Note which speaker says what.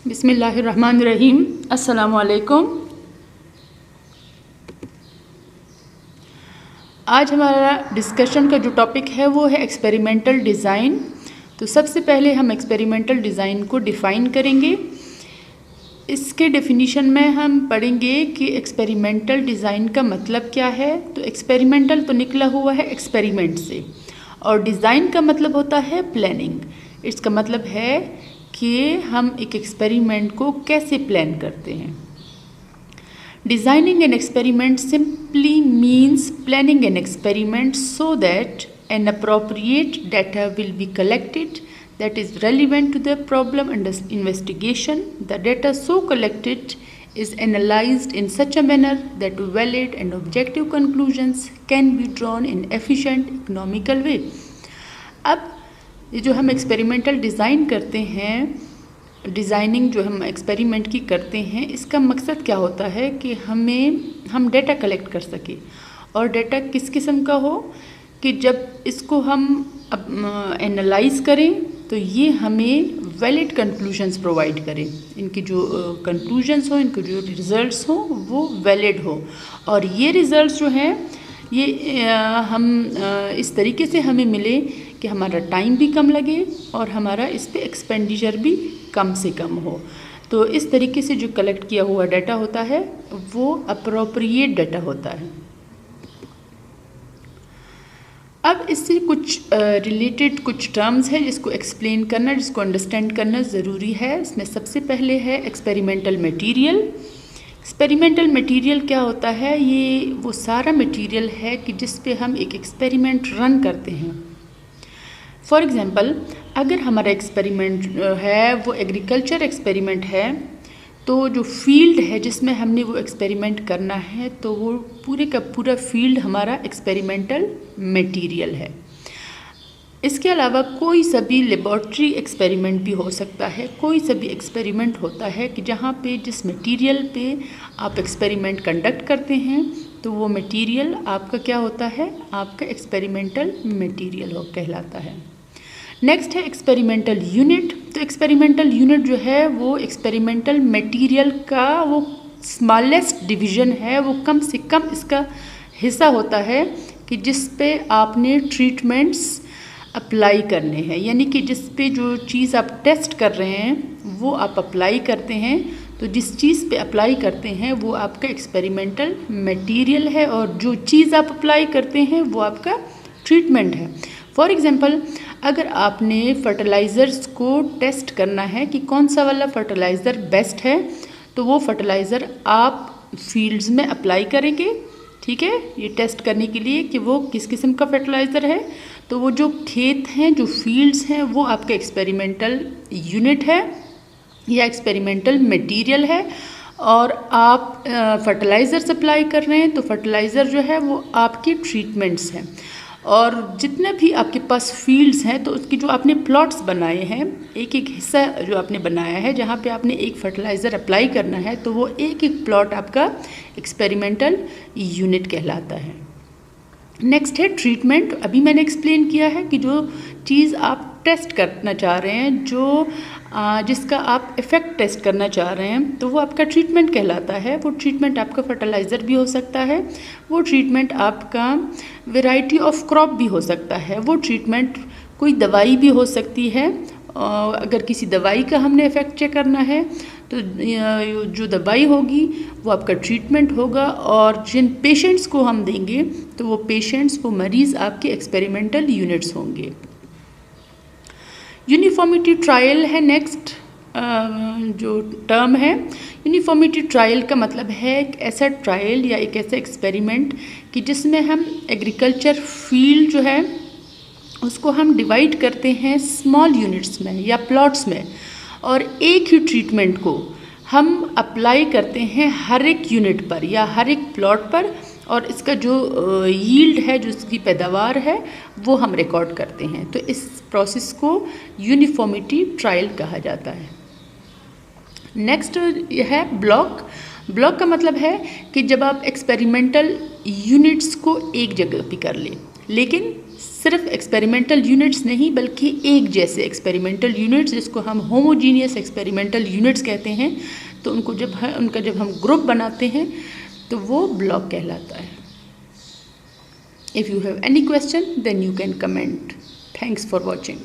Speaker 1: बिस्मिल्लाहिर्रहमानिर्रहीम। अस्सलामु अलैकुम। आज हमारा डिस्कशन का जो टॉपिक है वो है एक्सपेरिमेंटल डिज़ाइन। तो सबसे पहले हम एक्सपेरिमेंटल डिज़ाइन को डिफ़ाइन करेंगे। इसके डेफिनीशन में हम पढ़ेंगे कि एक्सपेरिमेंटल डिज़ाइन का मतलब क्या है। तो एक्सपेरिमेंटल तो निकला हुआ है एक्सपेरिमेंट से, और डिज़ाइन का मतलब होता है प्लानिंग। इसका मतलब है कि हम एक एक्सपेरिमेंट को कैसे प्लान करते हैं। Designing an experiment simply means planning an experiment so that an appropriate data will be collected that is relevant to the problem under investigation. The data so collected is analyzed in such a manner that valid and objective conclusions can be drawn in efficient economical way. अब ये जो हम experimental design करते हैं, designing जो हम experiment की करते हैं, इसका मकसद क्या होता है कि हम डेटा कलेक्ट कर सकें। और डेटा किस किस्म का हो कि जब इसको हम एनालाइज करें तो ये हमें वैलिड कंक्लूजन्स प्रोवाइड करें। इनकी जो कंक्लूजन्स हो, इनके जो रिज़ल्ट्स हो वो वैलिड हो। और ये रिज़ल्ट्स जो हैं ये हम इस तरीके से हमें मिले कि हमारा टाइम भी कम लगे और हमारा इस पे एक्सपेंडिचर भी कम से कम हो। तो इस तरीके से जो कलेक्ट किया हुआ डाटा होता है वो अप्रोप्रिएट डाटा होता है। अब इससे कुछ रिलेटेड कुछ टर्म्स है जिसको एक्सप्लेन करना, जिसको अंडरस्टैंड करना ज़रूरी है। इसमें सबसे पहले है एक्सपेरिमेंटल मटेरियल। एक्सपेरिमेंटल मटेरियल क्या होता है? ये वो सारा मटेरियल है कि जिस पे हम एक एक्सपेरिमेंट रन करते हैं। फॉर एग्ज़ाम्पल, अगर हमारा एक्सपेरिमेंट है वो एग्रीकल्चर एक्सपेरिमेंट है, तो जो फील्ड है जिसमें हमने वो एक्सपेरिमेंट करना है तो वो पूरे का पूरा फील्ड हमारा एक्सपेरिमेंटल मटेरियल है। इसके अलावा कोई सा भी लेबॉर्ट्री एक्सपेरिमेंट भी हो सकता है। कोई सा भी एक्सपेरिमेंट होता है कि जहाँ पे जिस मटेरियल पे आप एक्सपेरिमेंट कंडक्ट करते हैं तो वो मटेरियल आपका क्या होता है? आपका एक्सपेरिमेंटल मटेरियल कहलाता है। नेक्स्ट है एक्सपेरिमेंटल यूनिट। तो एक्सपेरिमेंटल यूनिट जो है वो एक्सपेरिमेंटल मटेरियल का वो स्मॉलेस्ट डिवीज़न है, वो कम से कम इसका हिस्सा होता है कि जिस पे आपने ट्रीटमेंट्स अप्लाई करने हैं। यानी कि जिस पे जो चीज़ आप टेस्ट कर रहे हैं वो आप अप्लाई करते हैं। तो जिस चीज़ पे अप्लाई करते हैं वो आपका एक्सपेरिमेंटल मटेरियल है, और जो चीज़ आप अप्लाई करते हैं वो आपका ट्रीटमेंट है। फॉर एग्ज़ाम्पल, अगर आपने फर्टिलाइज़र्स को टेस्ट करना है कि कौन सा वाला फर्टिलाइज़र बेस्ट है, तो वो फर्टिलाइज़र आप फील्ड्स में अप्लाई करेंगे। ठीक है, ये टेस्ट करने के लिए कि वो किस किस्म का फर्टिलाइज़र है। तो वो जो खेत हैं, जो फील्ड्स हैं, वो आपका एक्सपेरिमेंटल यूनिट है या एक्सपेरिमेंटल मटेरियल है। और आप फर्टिलाइज़र अप्लाई कर रहे हैं तो फर्टिलाइज़र जो है वो आपके ट्रीटमेंट्स हैं। और जितने भी आपके पास फील्ड्स हैं तो उसकी जो आपने प्लॉट्स बनाए हैं, एक एक हिस्सा जो आपने बनाया है जहाँ पे आपने एक फर्टिलाइज़र अप्लाई करना है, तो वो एक एक प्लॉट आपका एक्सपेरिमेंटल यूनिट कहलाता है। नेक्स्ट है ट्रीटमेंट। अभी मैंने एक्सप्लेन किया है कि जो चीज़ आप टेस्ट करना चाह रहे हैं, जो जिसका आप इफ़ेक्ट टेस्ट करना चाह रहे हैं, तो वो आपका ट्रीटमेंट कहलाता है। वो ट्रीटमेंट आपका फर्टिलाइज़र भी हो सकता है, वो ट्रीटमेंट आपका वैरायटी ऑफ क्रॉप भी हो सकता है, वो ट्रीटमेंट कोई दवाई भी हो सकती है। अगर किसी दवाई का हमने इफ़ेक्ट चेक करना है तो जो दवाई होगी वो आपका ट्रीटमेंट होगा, और जिन पेशेंट्स को हम देंगे तो वो पेशेंट्स, वो मरीज़ आपके एक्सपेरिमेंटल यूनिट्स होंगे। यूनिफॉर्मिटी ट्रायल है नेक्स्ट जो टर्म है। यूनिफॉर्मिटी ट्रायल का मतलब है एक ऐसा ट्रायल या एक ऐसा एक्सपेरिमेंट कि जिसमें हम एग्रीकल्चर फील्ड जो है उसको हम डिवाइड करते हैं स्मॉल यूनिट्स में या प्लॉट्स में, और एक ही ट्रीटमेंट को हम अप्लाई करते हैं हर एक यूनिट पर या हर एक प्लॉट पर, और इसका जो यील्ड है, जो इसकी पैदावार है, वो हम रिकॉर्ड करते हैं। तो इस प्रोसेस को यूनिफॉर्मिटी ट्रायल कहा जाता है। नेक्स्ट है ब्लॉक। ब्लॉक का मतलब है कि जब आप एक्सपेरिमेंटल यूनिट्स को एक जगह पे कर लें, लेकिन सिर्फ एक्सपेरिमेंटल यूनिट्स नहीं बल्कि एक जैसे एक्सपेरिमेंटल यूनिट्स, जिसको हम होमोजीनियस एक्सपेरिमेंटल यूनिट्स कहते हैं, तो उनको जब हम ग्रुप बनाते हैं तो वो ब्लॉक कहलाता है। If you have any question then you can comment. Thanks for watching.